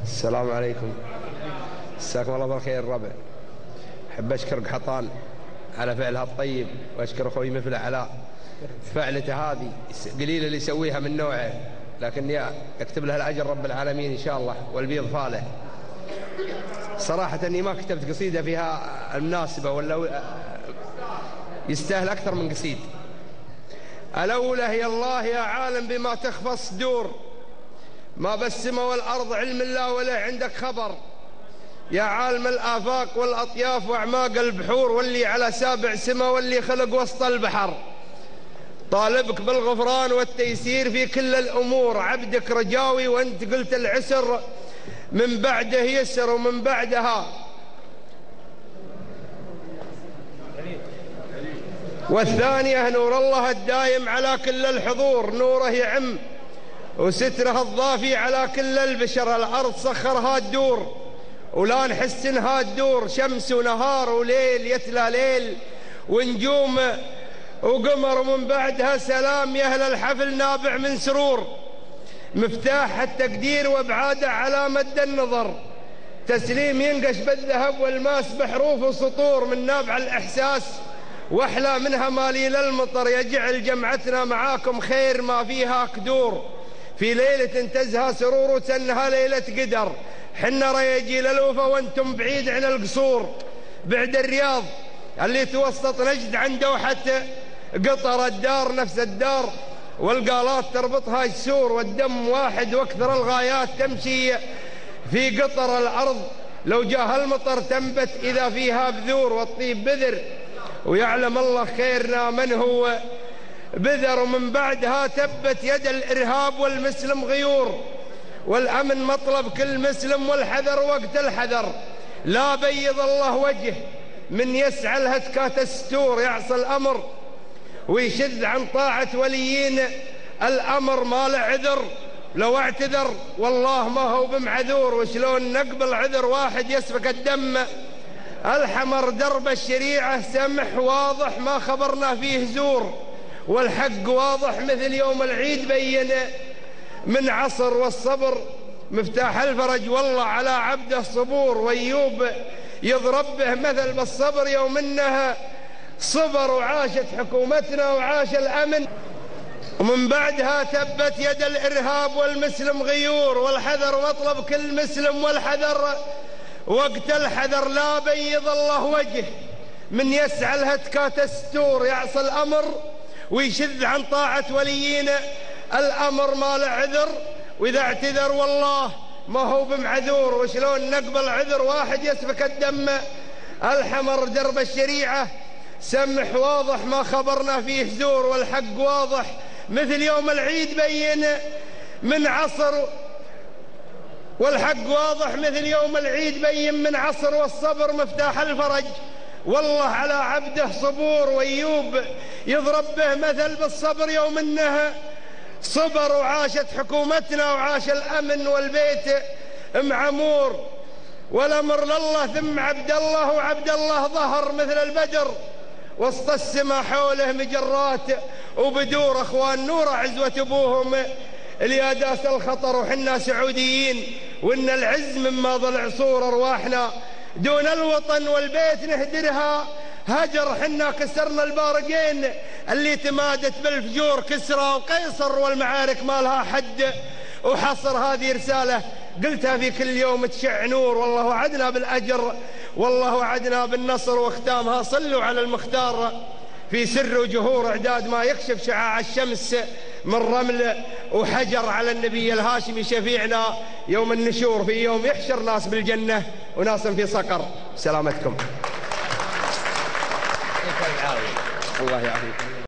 السلام عليكم. مساكم الله بالخير الربع. أحب أشكر قحطان على فعلها الطيب، وأشكر أخوي مثل علاء. فعلته هذه قليل اللي يسويها من نوعه، لكن يكتب له الأجر رب العالمين إن شاء الله، والبيض فاله. صراحة أني ما كتبت قصيدة فيها المناسبة، ولا يستاهل أكثر من قصيد. الأولى هي الله يا عالم بما تخفى الصدور، ما بالسما والأرض علم الله ولا عندك خبر. يا عالم الآفاق والأطياف وأعماق البحور، واللي على سابع سما واللي خلق وسط البحر. طالبك بالغفران والتيسير في كل الأمور، عبدك رجاوي وانت قلت العسر من بعده يسر ومن بعدها. والثانية نور الله الدايم على كل الحضور، نوره يعم وستره الضافي على كل البشر. الأرض سخرها الدور ولا نحس انها الدور، شمس ونهار وليل يتلى ليل ونجوم وقمر، ومن بعدها سلام يا أهل الحفل نابع من سرور. مفتاح التقدير وابعاده على مد النظر، تسليم ينقش بالذهب والماس بحروف وسطور. من نابع الإحساس واحلى منها ماليل المطر، يجعل جمعتنا معاكم خير ما فيها كدور. في ليلة تزهى سرور وتنها ليلة قدر، حنا رياجيل الوفا وانتم بعيد عن القصور. بعد الرياض اللي توسط نجد عن دوحة قطر، الدار نفس الدار والقالات تربطها السور. والدم واحد واكثر الغايات تمشي في قطر. الأرض لو جاه المطر تنبت إذا فيها بذور، والطيب بذر ويعلم الله خيرنا من هو بذر. ومن بعدها تبت يد الإرهاب والمسلم غيور، والأمن مطلب كل مسلم والحذر وقت الحذر. لا بيض الله وجه من يسعى الهتكات الستور، يعصى الأمر ويشذ عن طاعة وليين الأمر. ما له عذر لو اعتذر والله ما هو بمعذور، وشلون نقبل عذر واحد يسفك الدم الحمر. درب الشريعة سمح واضح ما خبرنا فيه زور، والحق واضح مثل يوم العيد بين من عصر. والصبر مفتاح الفرج والله على عبده الصبور، وأيوب يضرب به مثل بالصبر يوم انها صبر. وعاشت حكومتنا وعاش الأمن، ومن بعدها تبت يد الإرهاب والمسلم غيور. والحذر مطلب كل مسلم والحذر وقت الحذر. لا بيض الله وجه من يسعى الهتكات الستور، يعصى الأمر ويشذ عن طاعة وليين الأمر. ما له عذر وإذا اعتذر والله ما هو بمعذور، وشلون نقبل عذر واحد يسفك الدم الحمر. درب الشريعة سمح واضح ما خبرنا فيه زور، والحق واضح مثل يوم العيد بين من عصر. والحق واضح مثل يوم العيد بين من عصر. والصبر مفتاح الفرج والله على عبده صبور، وأيوب يضرب به مثل بالصبر يوم انها صبر. وعاشت حكومتنا وعاش الأمن والبيت معمور. والأمر لله ثم عبد الله، وعبد الله ظهر مثل البدر وسط السما حوله مجرات وبدور. أخوان نور عزوة أبوهم الياداس الخطر، وحنا سعوديين وإن العز مما ضل عصور. أرواحنا دون الوطن والبيت نهدرها هجر، حنا كسرنا البارقين اللي تمادت بالفجور. كسرى وقيصر والمعارك ما لها حد وحصر. هذه رسالة قلتها في كل يوم تشع نور، والله وعدنا بالأجر والله وعدنا بالنصر. واختامها صلوا على المختار في سر وجهور، إعداد ما يكشف شعاع الشمس من رمل وحجر. على النبي الهاشمي شفيعنا يوم النشور، في يوم يحشر ناس بالجنة وناس في صقر. سلامتكم. الله يعافيك.